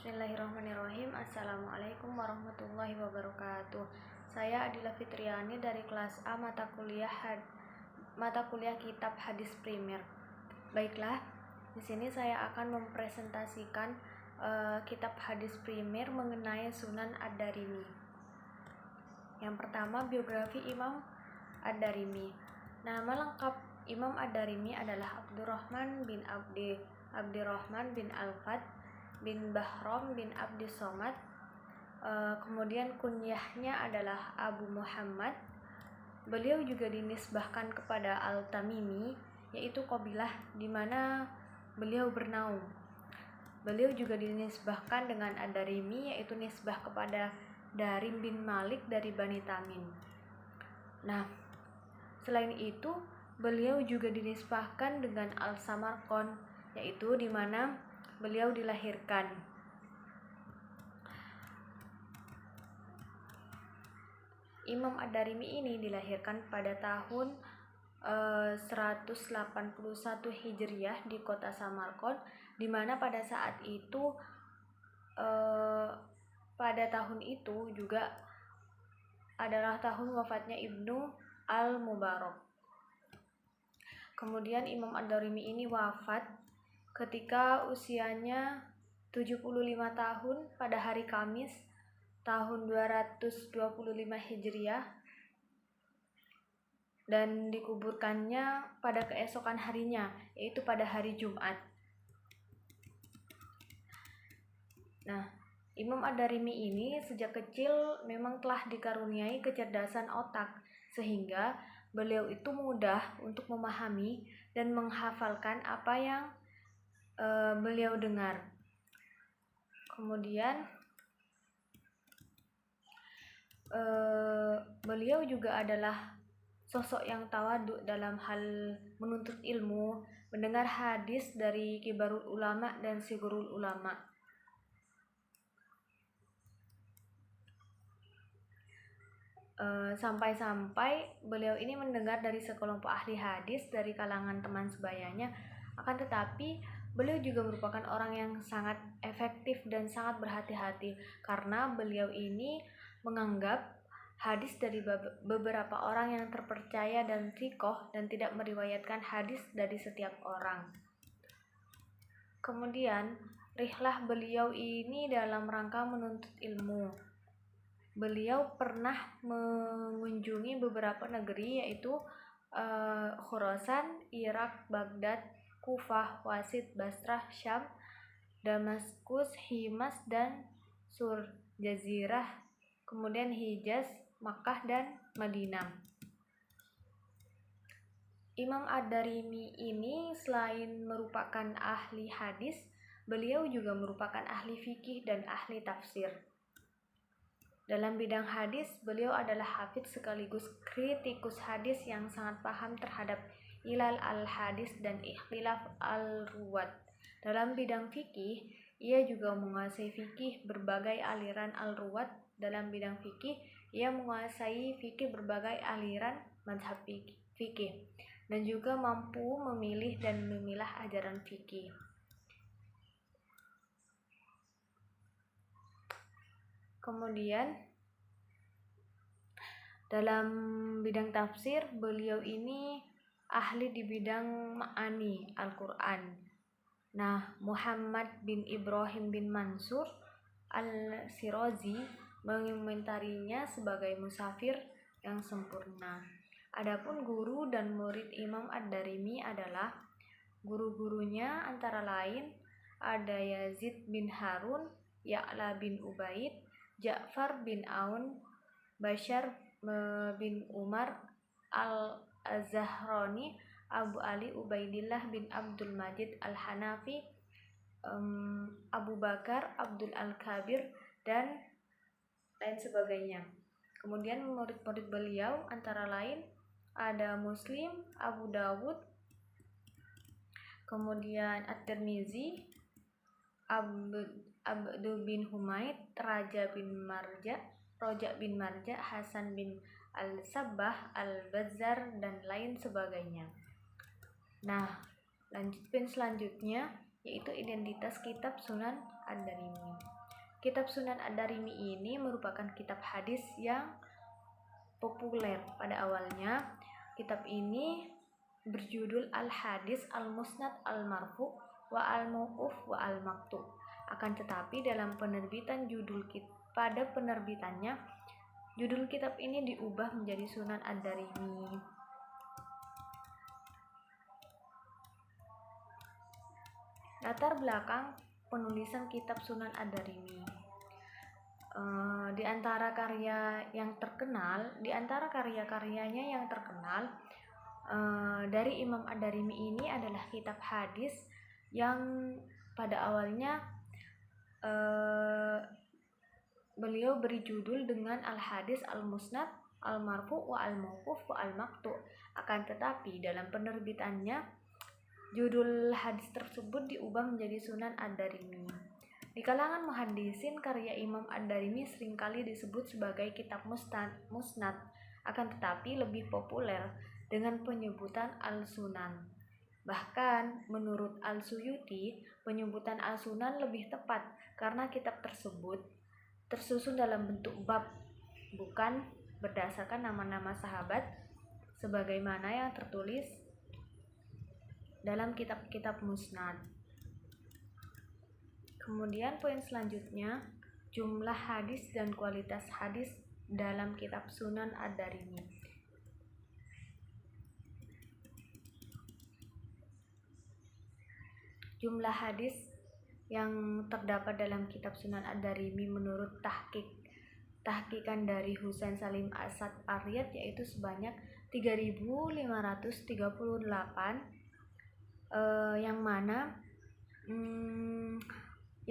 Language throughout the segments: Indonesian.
Bismillahirrahmanirrahim. Assalamualaikum warahmatullahi wabarakatuh. Saya Adila Fitriani dari kelas A mata kuliah Kitab Hadis Primer. Baiklah, di sini saya akan mempresentasikan Kitab Hadis Primer mengenai Sunan Ad-Darimi. Yang pertama, biografi Imam Ad-Darimi. Nama lengkap Imam Ad-Darimi adalah Abdurrahman bin Abdirrahman bin Al-Fat bin Bahram bin Abdis Somad. Kemudian kunyahnya adalah Abu Muhammad. Beliau juga dinisbahkan kepada Al-Tamimi, yaitu kabilah di mana beliau bernaung. Beliau juga dinisbahkan dengan Ad-Darimi, yaitu nisbah kepada Darim bin Malik dari Bani Tamim. Nah, selain itu beliau juga dinisbahkan dengan Al-Samarqand, yaitu di mana beliau dilahirkan. Imam Ad-Darimi ini dilahirkan pada tahun 181 Hijriah di kota Samarkand, di mana pada saat itu pada tahun itu juga adalah tahun wafatnya Ibnu Al-Mubarak. Kemudian Imam Ad-Darimi ini wafat ketika usianya 75 tahun pada hari Kamis tahun 225 Hijriah, dan dikuburkannya pada keesokan harinya, yaitu pada hari Jumat. Nah, Imam Ad-Darimi ini sejak kecil memang telah dikaruniai kecerdasan otak, sehingga beliau itu mudah untuk memahami dan menghafalkan apa yang beliau dengar. Kemudian beliau juga adalah sosok yang tawadhu dalam hal menuntut ilmu, mendengar hadis dari kibarul ulama dan sigurul ulama. Sampai-sampai beliau ini mendengar dari sekelompok ahli hadis dari kalangan teman sebayanya. Akan tetapi beliau juga merupakan orang yang sangat efektif dan sangat berhati-hati, karena beliau ini menganggap hadis dari beberapa orang yang terpercaya dan thiqoh, dan tidak meriwayatkan hadis dari setiap orang. Kemudian rihlah beliau ini dalam rangka menuntut ilmu. Beliau pernah mengunjungi beberapa negeri, yaitu Khurasan, Irak, Baghdad, Kufah, Wasit, Basrah, Syam, Damaskus, Himas, dan Sur Jazirah, kemudian Hijaz, Makkah, dan Madinah. Imam Ad-Darimi ini selain merupakan ahli hadis, beliau juga merupakan ahli fikih dan ahli tafsir. Dalam bidang hadis, beliau adalah hafidz sekaligus kritikus hadis yang sangat paham terhadap ilal al-hadis dan ikhtilaf al-ruwat. Dalam bidang fikih, ia juga menguasai fikih berbagai aliran al-ruwat. Dalam bidang fikih, ia menguasai fikih berbagai aliran mazhab fikih, dan juga mampu memilih dan memilah ajaran fikih. Kemudian dalam bidang tafsir, beliau ini ahli di bidang ma'ani Al-Quran. Nah, Muhammad bin Ibrahim bin Mansur Al-Sirazi mengomentarinya sebagai musafir yang sempurna. Adapun guru dan murid Imam Ad-Darimi adalah guru-gurunya antara lain ada Yazid bin Harun, Ya'la bin Ubaid, Ja'far bin Aun, Bashar bin Umar Al-Zahrani, Abu Ali Ubaidillah bin Abdul Majid Al-Hanafi, Abu Bakar Abdul Al-Kabir, dan lain sebagainya. Kemudian murid-murid beliau antara lain ada Muslim, Abu Dawud, kemudian At-Tirmizi, Abdu bin Humaid, Raja bin Marja, Hasan bin Al-Sabbah, Al-Bazzar, dan lain sebagainya. Nah, selanjutnya yaitu identitas kitab Sunan Ad-Darimi. Kitab Sunan Ad-Darimi ini merupakan kitab hadis yang populer. Pada awalnya, kitab ini berjudul Al-Hadis Al-Musnad Al-Marfu wa Al-Mauquf wa Al-Maqtu. Akan tetapi dalam penerbitan pada penerbitannya, judul kitab ini diubah menjadi Sunan Ad-Darimi. Latar belakang penulisan kitab Sunan Ad-Darimi. Di antara karya-karyanya yang terkenal dari Imam Ad-Darimi ini adalah kitab hadis yang pada awalnya beliau beri judul dengan Al-Hadis Al-Musnad Al-Marfu wa Al-Mauquf wa Al-Maqtu. Akan tetapi dalam penerbitannya, judul hadis tersebut diubah menjadi Sunan Ad-Darimi. Di kalangan muhaddisin, karya Imam Ad-Darimi seringkali disebut sebagai kitab musnad, akan tetapi lebih populer dengan penyebutan Al-Sunan. Bahkan menurut Al-Suyuti, penyebutan Al-Sunan lebih tepat karena kitab tersebut tersusun dalam bentuk bab, bukan berdasarkan nama-nama sahabat sebagaimana yang tertulis dalam kitab-kitab musnad. Kemudian poin selanjutnya, jumlah hadis dan kualitas hadis dalam kitab Sunan Ad-Darimi. Jumlah hadis yang terdapat dalam kitab Sunan Ad-Darimi menurut tahqiqan dari Husain Salim Asad Aryad yaitu sebanyak 3.538,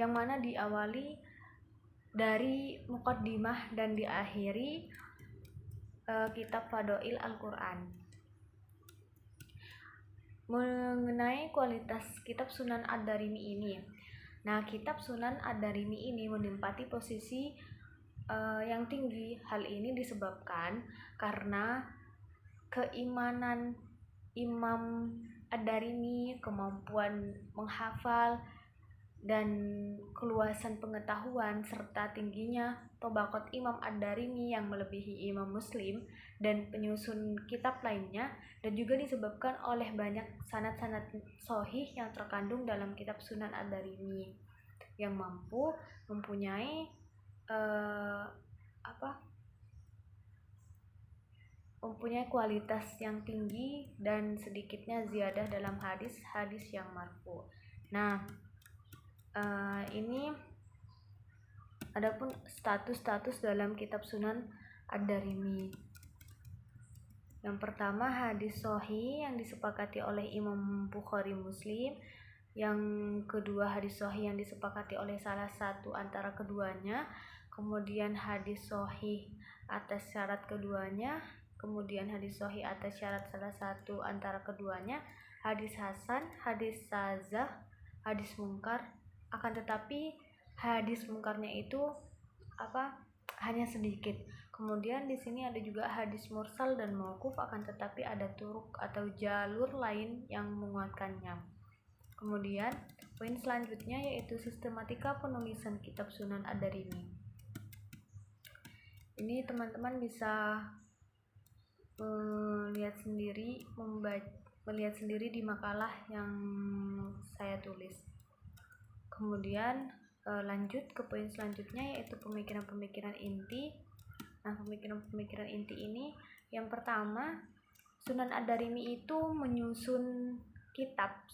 yang mana diawali dari muqaddimah dan diakhiri kitab Fadail Al-Quran. Mengenai kualitas kitab Sunan Ad-Darimi ini, nah, kitab Sunan Ad-Darimi ini menempati posisi yang tinggi. Hal ini disebabkan karena keimanan Imam Ad-Darimi, kemampuan menghafal dan keluasan pengetahuan serta tingginya tabaqat Imam Ad-Darimi yang melebihi Imam Muslim dan penyusun kitab lainnya, dan juga disebabkan oleh banyak sanad-sanad sahih yang terkandung dalam kitab Sunan Ad-Darimi yang mempunyai kualitas yang tinggi dan sedikitnya ziyadah dalam hadis-hadis yang marfu. Nah, ini adapun status dalam kitab Sunan Ad-Darimi. Yang pertama, hadis sahih yang disepakati oleh Imam Bukhari Muslim. Yang kedua, hadis sahih yang disepakati oleh salah satu antara keduanya. Kemudian hadis sahih atas syarat keduanya. Kemudian hadis sahih atas syarat salah satu antara keduanya. Hadis hasan, hadis sazah, hadis mungkar. Akan tetapi hadis mungkarnya itu hanya sedikit. Kemudian di sini ada juga hadis mursal dan mauquf, akan tetapi ada turuk atau jalur lain yang menguatkannya. Kemudian poin selanjutnya yaitu sistematika penulisan kitab Sunan Ad-Darimi. Ini teman-teman bisa melihat sendiri di makalah yang saya tulis. Kemudian lanjut ke poin selanjutnya yaitu pemikiran-pemikiran inti. Nah, pemikiran-pemikiran inti ini, yang pertama, Sunan Ad-Darimi itu menyusun kitab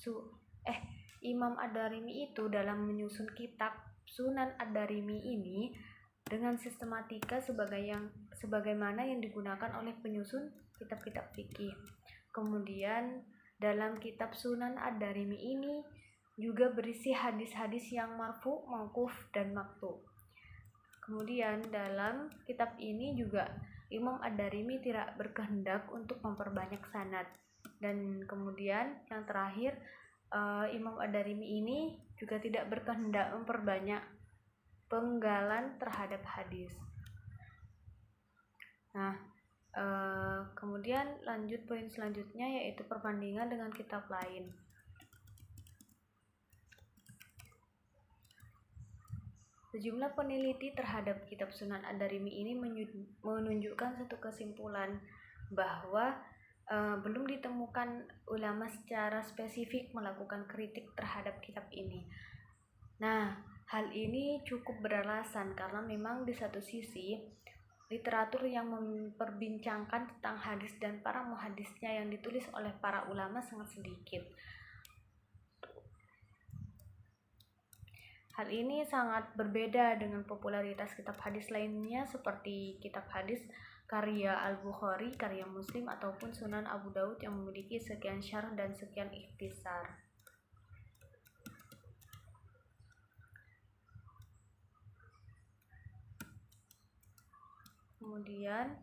Imam Ad-Darimi itu dalam menyusun kitab Sunan Ad-Darimi ini dengan sistematika sebagaimana yang digunakan oleh penyusun kitab-kitab fikih. Kemudian dalam kitab Sunan Ad-Darimi ini juga berisi hadis-hadis yang marfu, mauquf, dan maqtu. Kemudian dalam kitab ini juga Imam Ad-Darimi tidak berkehendak untuk memperbanyak sanad. Dan kemudian yang terakhir, Imam Ad-Darimi ini juga tidak berkehendak memperbanyak penggalan terhadap hadis. Nah, kemudian lanjut poin selanjutnya yaitu perbandingan dengan kitab lain. Sejumlah peneliti terhadap kitab Sunan Ad-Darimi ini menunjukkan satu kesimpulan bahwa belum ditemukan ulama secara spesifik melakukan kritik terhadap kitab ini. Nah, hal ini cukup beralasan karena memang di satu sisi literatur yang memperbincangkan tentang hadis dan para muhadisnya yang ditulis oleh para ulama sangat sedikit. Hal ini sangat berbeda dengan popularitas kitab hadis lainnya seperti kitab hadis karya Al-Bukhari, karya Muslim, ataupun Sunan Abu Daud yang memiliki sekian syarh dan sekian ikhtisar. Kemudian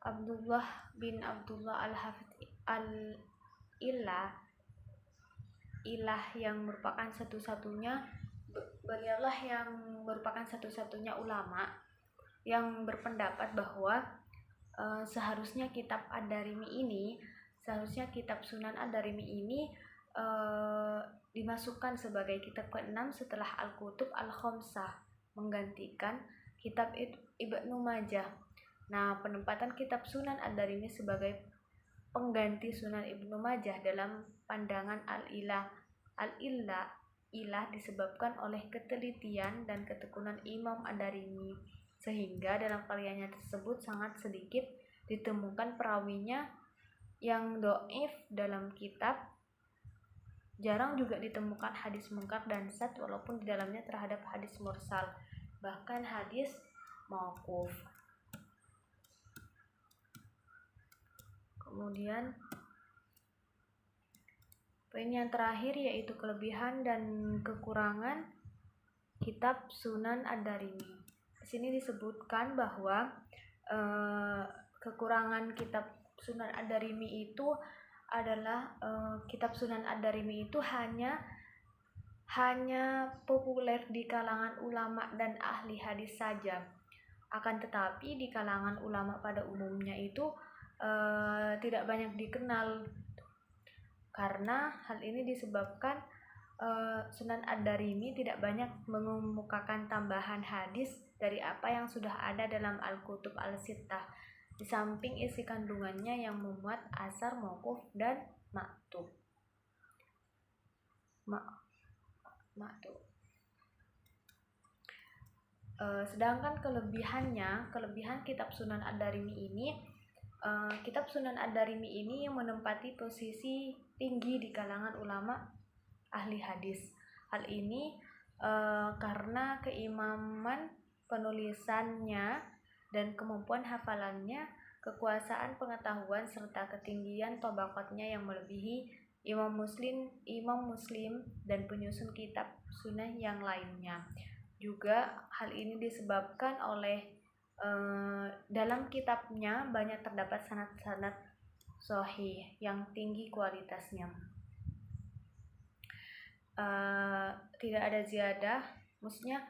Abdullah bin Abdullah Al-Hafidh Al-Ilah yang merupakan beliaulah yang merupakan satu-satunya ulama yang berpendapat bahwa seharusnya kitab kitab Sunan Ad-Darimi ini dimasukkan sebagai kitab ke-6 setelah Al-Kutub Al-Khamsah, menggantikan kitab Ibnu Majah. Nah, penempatan kitab Sunan Ad-Darimi sebagai pengganti Sunan Ibnu Majah dalam pandangan Al-Ilah disebabkan oleh ketelitian dan ketekunan Imam Ad-Darimi, sehingga dalam karyanya tersebut sangat sedikit ditemukan perawinya yang dhaif dalam kitab. Jarang juga ditemukan hadis munkar dan sad, walaupun di dalamnya terhadap hadis mursal, bahkan hadis mauquf. Kemudian poin yang terakhir yaitu kelebihan dan kekurangan kitab Sunan Ad-Darimi. Di sini disebutkan bahwa kekurangan kitab Sunan Ad-Darimi itu adalah kitab Sunan Ad-Darimi itu hanya populer di kalangan ulama dan ahli hadis saja. Akan tetapi di kalangan ulama pada umumnya itu tidak banyak dikenal, karena hal ini disebabkan Sunan Ad-Darimi tidak banyak mengemukakan tambahan hadis dari apa yang sudah ada dalam Al-Kutub Al-Sittah, di samping isi kandungannya yang memuat asar, mauquf, dan maktub. Sedangkan kelebihan kitab Sunan Ad-Darimi ini, kitab Sunan Ad-Darimi ini yang menempati posisi tinggi di kalangan ulama ahli hadis. Hal ini karena keimaman penulisannya dan kemampuan hafalannya, kekuasaan pengetahuan, serta ketinggian tabaqatnya yang melebihi Imam Muslim dan penyusun kitab sunnah yang lainnya. Juga hal ini disebabkan oleh dalam kitabnya banyak terdapat sanad-sanad sahih yang tinggi kualitasnya. Tidak ada ziyadah, maksudnya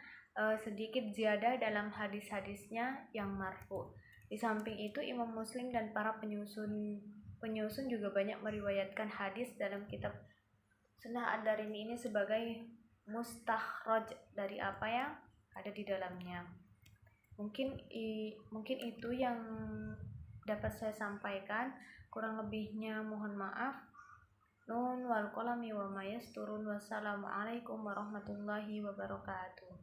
sedikit ziyadah dalam hadis-hadisnya yang marfu. Di samping itu Imam Muslim dan para penyusun juga banyak meriwayatkan hadis dalam kitab Sunan Ad-Darimi ini sebagai mustakhraj dari apa yang ada di dalamnya. Mungkin itu yang dapat saya sampaikan. Kurang lebihnya mohon maaf. Nun wal qalami wa ma yasturun. Wassalamualaikum warahmatullahi wabarakatuh.